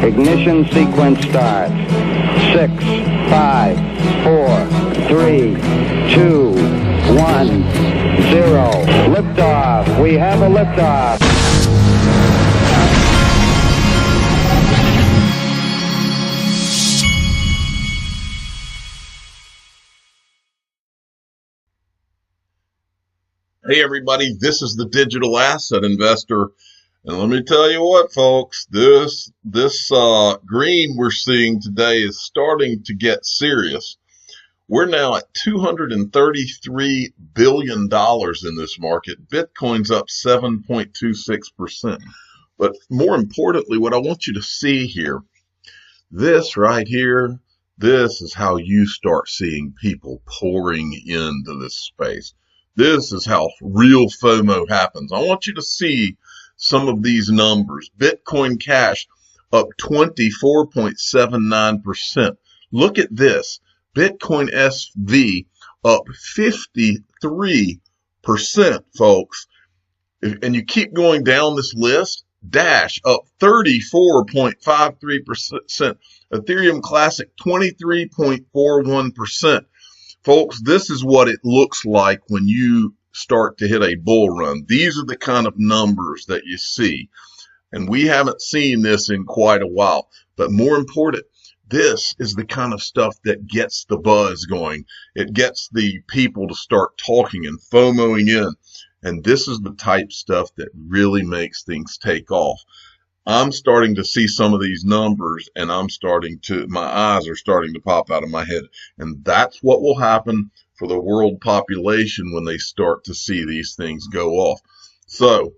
Ignition sequence start. 6, 5, 4, 3, 2, 1, 0. Liftoff. We have a liftoff. Hey everybody, this is the Digital Asset Investor, and let me tell you what, folks, this green we're seeing today is starting to get serious. We're now at $233 billion in this market. Bitcoin's up 7.26%. But more importantly, what I want you to see here, this right here, this is how you start seeing people pouring into this space. This is how real FOMO happens. I want you to see some of these numbers. Bitcoin Cash up 24.79%. Look at this. Bitcoin SV up 53%, folks. And you keep going down this list. Dash up 34.53%. Ethereum Classic 23.41%. Folks, this is what it looks like when you start to hit a bull run. These are the kind of numbers that you see. And we haven't seen this in quite a while. But more important, this is the kind of stuff that gets the buzz going. It gets the people to start talking and FOMOing in. And this is the type stuff that really makes things take off. I'm starting to see some of these numbers, and my eyes are starting to pop out of my head. And that's what will happen for the world population when they start to see these things go off. So,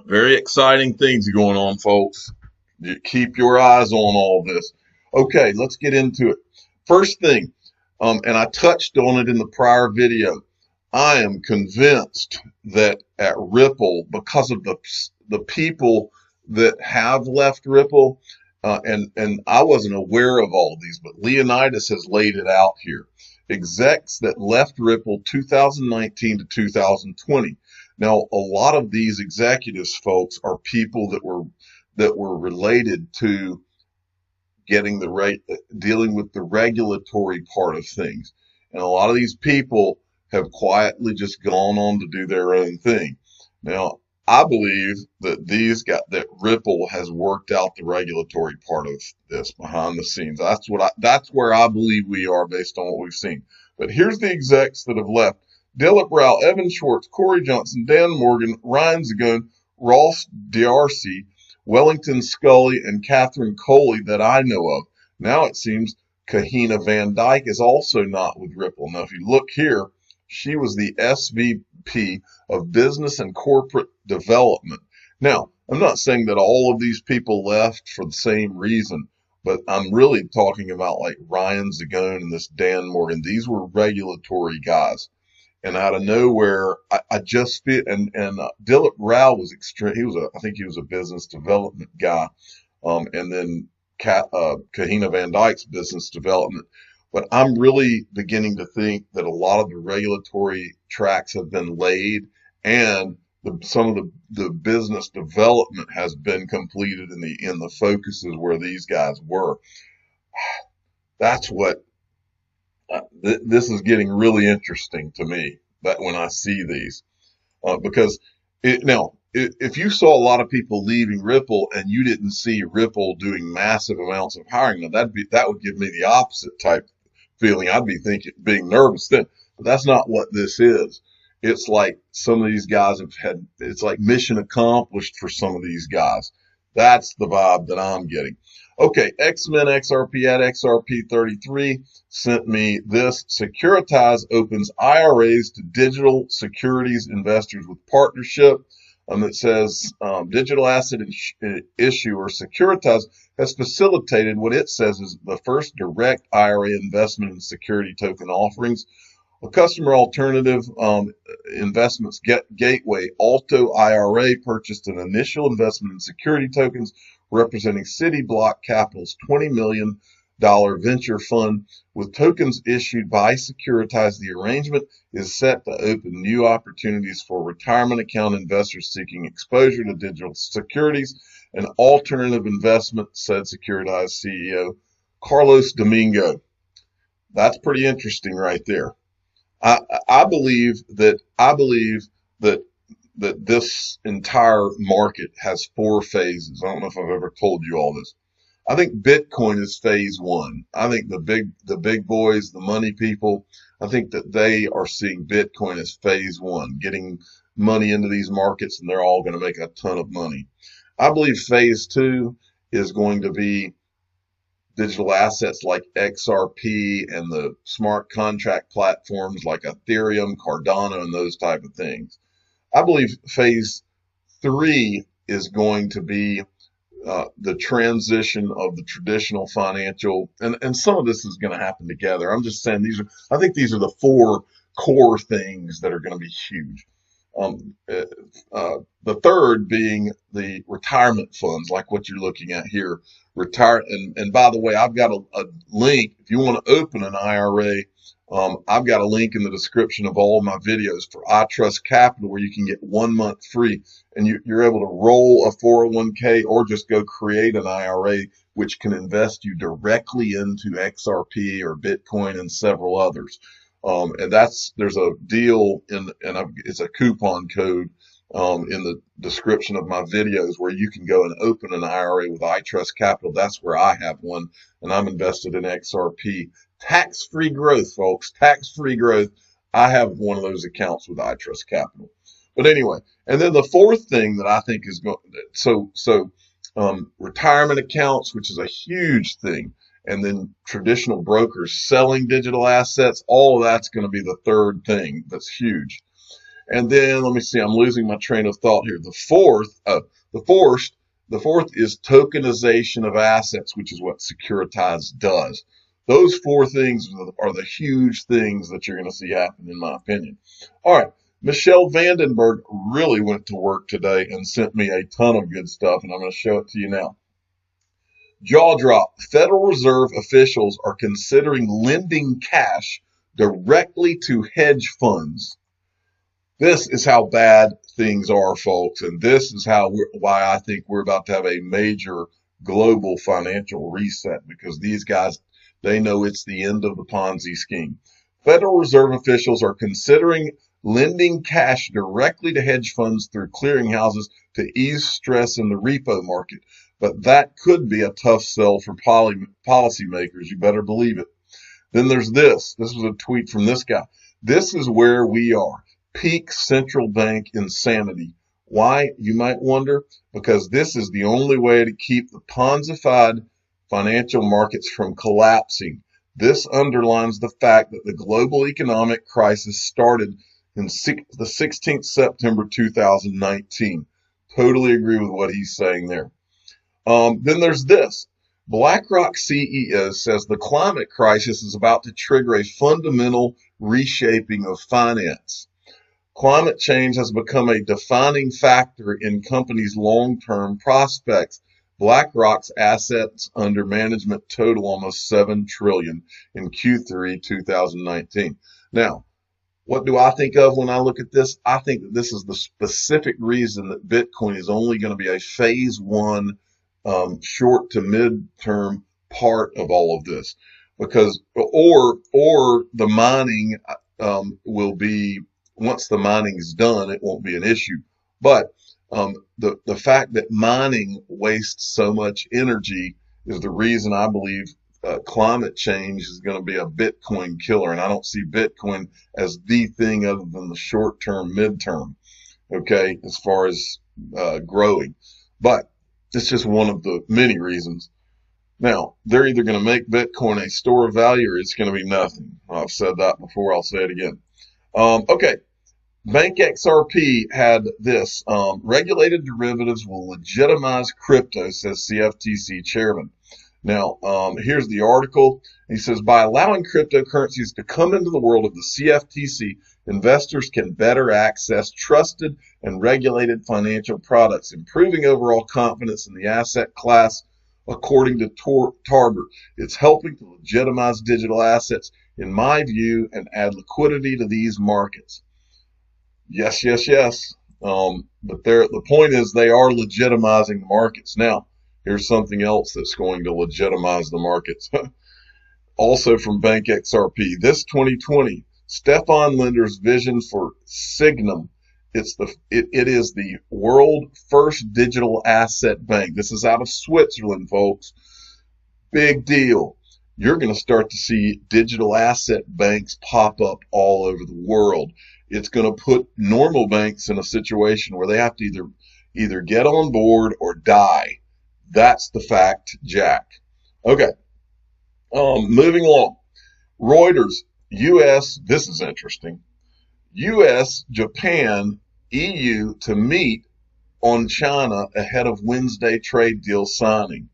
very exciting things going on, folks. You keep your eyes on all this. Okay, let's get into it. First thing, and I touched on it in the prior video, I am convinced that at Ripple, because of the people that have left Ripple, and I wasn't aware of all these, but Leonidas has laid it out here. Execs that left Ripple 2019 to 2020. Now, a lot of these executives, folks, are people that were related to dealing with the regulatory part of things. And a lot of these people have quietly just gone on to do their own thing. Now, I believe that Ripple has worked out the regulatory part of this behind the scenes. That's where I believe we are based on what we've seen. But here's the execs that have left: Dilip Rao, Evan Schwartz, Corey Johnson, Dan Morgan, Ryan Zagone, Ross D'Arcy, Wellington Scully, and Catherine Coley that I know of. Now it seems Kahina Van Dyke is also not with Ripple. Now, if you look here, she was the SVP of Business and Corporate Development. Now, I'm not saying that all of these people left for the same reason, but I'm really talking about like Ryan Zagone and this Dan Morgan. These were regulatory guys. And out of nowhere, I just feel, and Dilip Rao was extreme. I think he was a business development guy. And then Kahina Van Dyke's business development. But I'm really beginning to think that a lot of the regulatory tracks have been laid, and some of the business development has been completed in the focuses where these guys were. That's what this is getting really interesting to me. That when I see these, because if you saw a lot of people leaving Ripple and you didn't see Ripple doing massive amounts of hiring, now that would give me the opposite type feeling. I'd be being nervous then, but that's not what this is. It's like some of these guys it's like mission accomplished for some of these guys. That's the vibe that I'm getting. Okay, X-Men XRP at XRP33 sent me this. Securitize opens IRAs to digital securities investors with partnership. It says digital asset issuer Securitize has facilitated what it says is the first direct IRA investment in security token offerings. A customer alternative investments gateway, Alto IRA, purchased an initial investment in security tokens representing City Block Capital's $20 million venture fund with tokens issued by Securitize. The arrangement is set to open new opportunities for retirement account investors seeking exposure to digital securities and alternative investment, said Securitize CEO Carlos Domingo. That's pretty interesting right there. I believe that this entire market has 4 phases. I don't know if I've ever told you all this. I think Bitcoin is phase 1. I think the big boys, the money people, I think that they are seeing Bitcoin as phase 1, getting money into these markets, and they're all going to make a ton of money. I believe phase 2 is going to be digital assets like XRP and the smart contract platforms like Ethereum, Cardano, and those type of things. I believe phase 3 is going to be the transition of the traditional financial, and some of this is going to happen together. I'm just saying I think these are the 4 core things that are going to be huge. The third being the retirement funds, like what you're looking at here. And by the way, I've got a link if you want to open an IRA. I've got a link in the description of all of my videos for iTrustCapital where you can get 1 month free, and you're able to roll a 401k or just go create an IRA, which can invest you directly into XRP or Bitcoin and several others. And there's a deal it's a coupon code in the description of my videos where you can go and open an IRA with iTrustCapital. That's where I have one, and I'm invested in XRP. Tax-free growth, folks. Tax-free growth. I have one of those accounts with iTrustCapital. But anyway, and then the fourth thing that I think is retirement accounts, which is a huge thing, and then traditional brokers selling digital assets, all of that's going to be the third thing that's huge. And then let me see, I'm losing my train of thought here. The fourth is tokenization of assets, which is what Securitize does. Those 4 things are the huge things that you're going to see happen, in my opinion. All right. Michelle Vandenberg really went to work today and sent me a ton of good stuff, and I'm going to show it to you now. Jaw drop. Federal Reserve officials are considering lending cash directly to hedge funds. This is how bad things are, folks, and this is why I think we're about to have a major global financial reset, because these guys, they know it's the end of the Ponzi scheme. Federal Reserve officials are considering lending cash directly to hedge funds through clearinghouses to ease stress in the repo market. But that could be a tough sell for policymakers. You better believe it. Then there's this. This was a tweet from this guy. This is where we are. Peak central bank insanity. Why, you might wonder? Because this is the only way to keep the Ponzified financial markets from collapsing. This underlines the fact that the global economic crisis started in the 16th September 2019. Totally agree with what he's saying there. Then there's this. BlackRock CEO says the climate crisis is about to trigger a fundamental reshaping of finance. Climate change has become a defining factor in companies' long-term prospects. BlackRock's assets under management total almost $7 trillion in Q3 2019. Now, what do I think of when I look at this? I think that this is the specific reason that Bitcoin is only going to be a phase 1, short to mid-term part of all of this, because or the mining will be, once the mining is done, it won't be an issue. But the fact that mining wastes so much energy is the reason I believe climate change is going to be a Bitcoin killer, and I don't see Bitcoin as the thing other than the short term, midterm, okay, as far as growing. But it's just one of the many reasons. Now, they're either going to make Bitcoin a store of value or it's going to be nothing. I've said that before. I'll say it again. Okay. Bank XRP had this. Regulated derivatives will legitimize crypto, says CFTC chairman. Now, here's the article. He says, by allowing cryptocurrencies to come into the world of the CFTC, investors can better access trusted and regulated financial products, improving overall confidence in the asset class. according to Tarver. It's helping to legitimize digital assets, in my view, and add liquidity to these markets. Yes, yes, yes. But the point is they are legitimizing the markets. Now, here's something else that's going to legitimize the markets. Also from Bank XRP, this 2020, Stefan Linder's vision for Signum. It is the world first digital asset bank. This is out of Switzerland, folks. Big deal. You're going to start to see digital asset banks pop up all over the world. It's going to put normal banks in a situation where they have to either get on board or die. That's the fact, Jack. Okay. Moving along. Reuters, U.S., this is interesting. U.S., Japan, EU to meet on China ahead of Wednesday trade deal signing.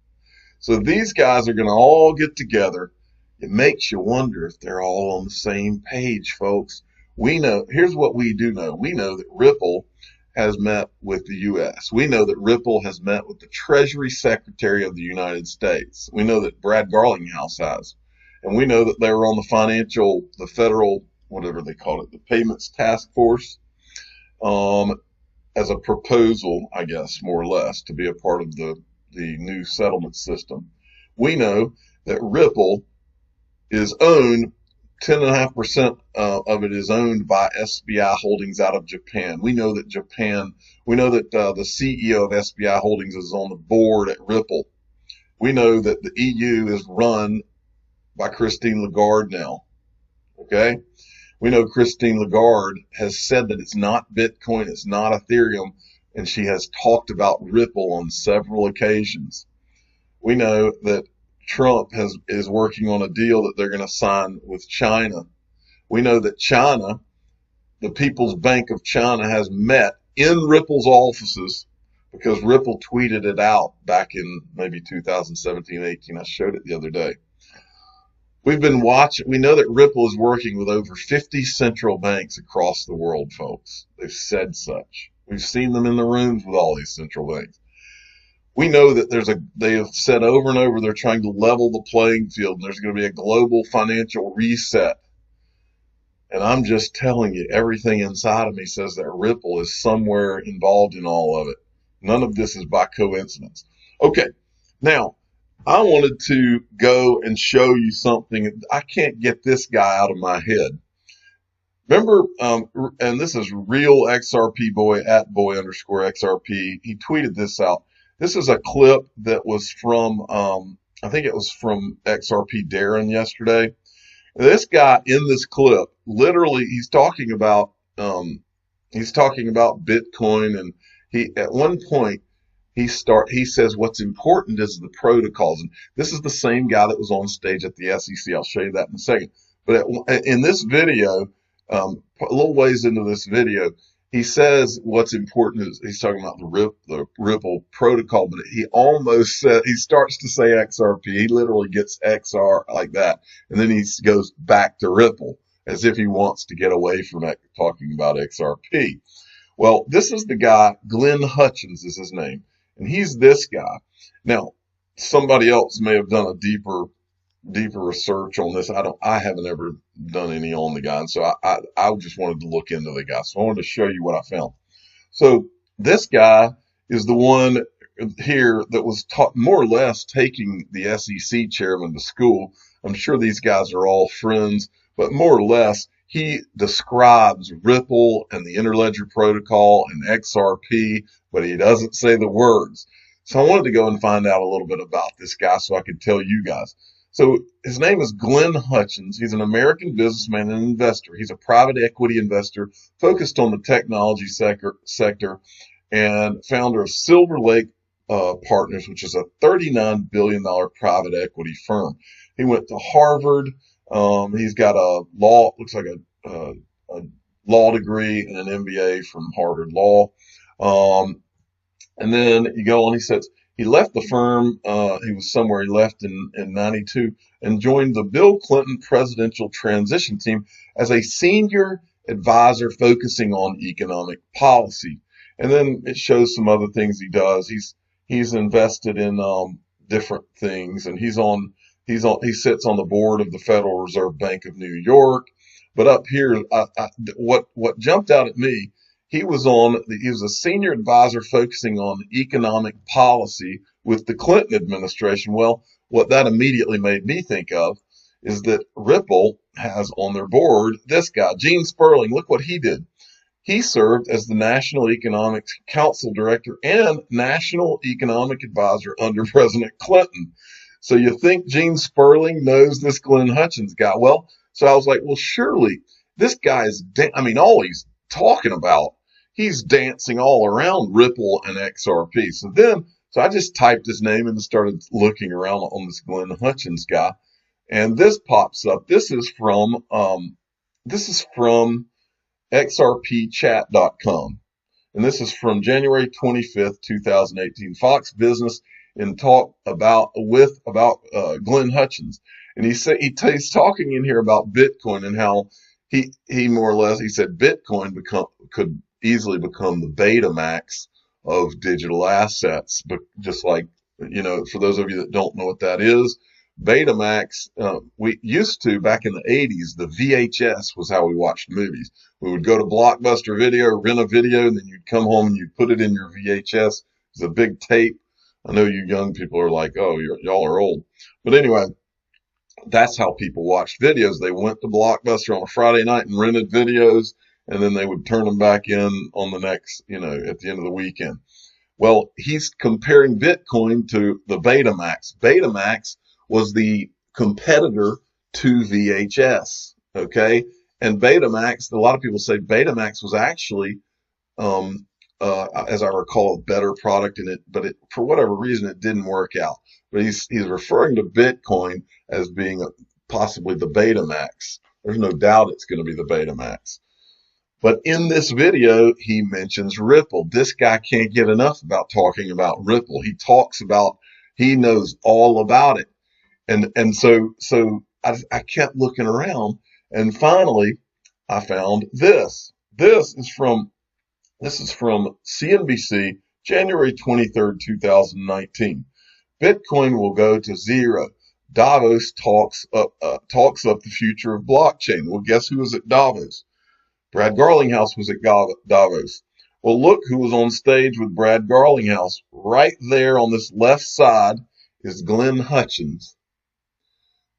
So these guys are going to all get together. It makes you wonder if they're all on the same page, folks. We know, here's what we do know. We know that Ripple has met with the U.S. We know that Ripple has met with the Treasury Secretary of the United States. We know that Brad Garlinghouse has. And we know that they were on the federal, whatever they call it, the Payments Task Force, as a proposal, I guess, more or less, to be a part of the new settlement system. We know that Ripple is owned, 10.5% of it is owned by SBI Holdings out of Japan. We know that the CEO of SBI Holdings is on the board at Ripple. We know that the EU is run by Christine Lagarde now. Okay? We know Christine Lagarde has said that it's not Bitcoin, it's not Ethereum, and she has talked about Ripple on several occasions. We know that Trump is working on a deal that they're going to sign with China. We know that China, the People's Bank of China, has met in Ripple's offices because Ripple tweeted it out back in maybe 2017-18. I showed it the other day. We've been watching. We know that Ripple is working with over 50 central banks across the world, folks. They've said such. We've seen them in the rooms with all these central banks. We know that they have said over and over they're trying to level the playing field, and there's going to be a global financial reset. And I'm just telling you, everything inside of me says that Ripple is somewhere involved in all of it. None of this is by coincidence. Okay, now, I wanted to go and show you something. I can't get this guy out of my head. Remember, and this is real XRP boy at boy_XRP. He tweeted this out. This is a clip that was from, I think it was from XRP Darren yesterday. This guy in this clip, literally, he's talking about Bitcoin, and at one point, he says what's important is the protocols. And this is the same guy that was on stage at the SEC. I'll show you that in a second. But in this video, a little ways into this video, he says what's important is he's talking about the Ripple protocol, but he starts to say XRP. He literally gets XR like that. And then he goes back to Ripple as if he wants to get away from talking about XRP. Well, this is the guy, Glenn Hutchins is his name. And he's this guy. Now, somebody else may have done a deeper research on this. I haven't ever done any on the guy. And so I just wanted to look into the guy. So I wanted to show you what I found. So this guy is the one here that was more or less taking the SEC chairman to school. I'm sure these guys are all friends, but more or less, he describes Ripple and the Interledger Protocol and XRP, but he doesn't say the words. So I wanted to go and find out a little bit about this guy so I could tell you guys. So his name is Glenn Hutchins. He's an American businessman and investor. He's a private equity investor focused on the technology sector and founder of Silver Lake Partners, which is a $39 billion private equity firm. He went to Harvard. He's got a looks like a law degree and an MBA from Harvard Law. And then you go on, he says he left the firm. He was somewhere he left in 92 and joined the Bill Clinton presidential transition team as a senior advisor focusing on economic policy. And then it shows some other things he does. He's invested in different things, and he sits on the board of the Federal Reserve Bank of New York. But up here, what jumped out at me, he was a senior advisor focusing on economic policy with the Clinton administration. Well, what that immediately made me think of is that Ripple has on their board this guy, Gene Sperling. Look what he did. He served as the National Economic Council Director and National Economic Advisor under President Clinton. So you think Gene Sperling knows this Glenn Hutchins guy? Well, so I was like, well, surely this guy is, all he's talking about, he's dancing all around Ripple and XRP. So I just typed his name and started looking around on this Glenn Hutchins guy. And this pops up. This is from XRPchat.com. And this is from January 25th, 2018. Fox Business in talk about Glenn Hutchins. And he's talking in here about Bitcoin and how he more or less, he said Bitcoin could easily become the Betamax of digital assets. But just like, for those of you that don't know what that is, Betamax, we used to, back in the 80s, the VHS was how we watched movies. We would go to Blockbuster Video, rent a video, and then you'd come home and you'd put it in your VHS. It was a big tape. I know you young people are like, oh, y'all are old. But anyway, that's how people watched videos. They went to Blockbuster on a Friday night and rented videos, and then they would turn them back in on the next, at the end of the weekend. Well, he's comparing Bitcoin to the Betamax. Betamax was the competitor to VHS, okay? And Betamax, a lot of people say Betamax was actually, as I recall, a better product but for whatever reason, it didn't work out. But he's referring to Bitcoin as being possibly the Betamax. There's no doubt it's going to be the Betamax. But in this video, he mentions Ripple. This guy can't get enough about talking about Ripple. He knows all about it. And so I kept looking around, and finally I found this. This is from CNBC, January 23rd, 2019. Bitcoin will go to zero. Davos talks up the future of blockchain. Well, guess who was at Davos? Brad Garlinghouse was at Davos. Well, look who was on stage with Brad Garlinghouse. Right there on this left side is Glenn Hutchins.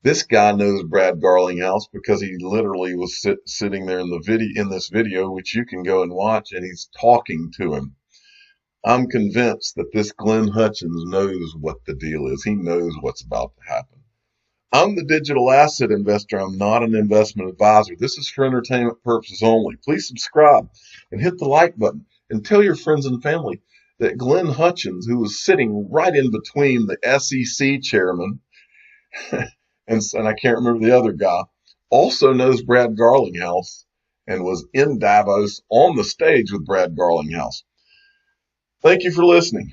This guy knows Brad Garlinghouse because he literally was sitting there in this video, which you can go and watch, and he's talking to him. I'm convinced that this Glenn Hutchins knows what the deal is. He knows what's about to happen. I'm the digital asset investor. I'm not an investment advisor. This is for entertainment purposes only. Please subscribe and hit the like button and tell your friends and family that Glenn Hutchins, who was sitting right in between the SEC chairman and I can't remember the other guy, also knows Brad Garlinghouse and was in Davos on the stage with Brad Garlinghouse. Thank you for listening.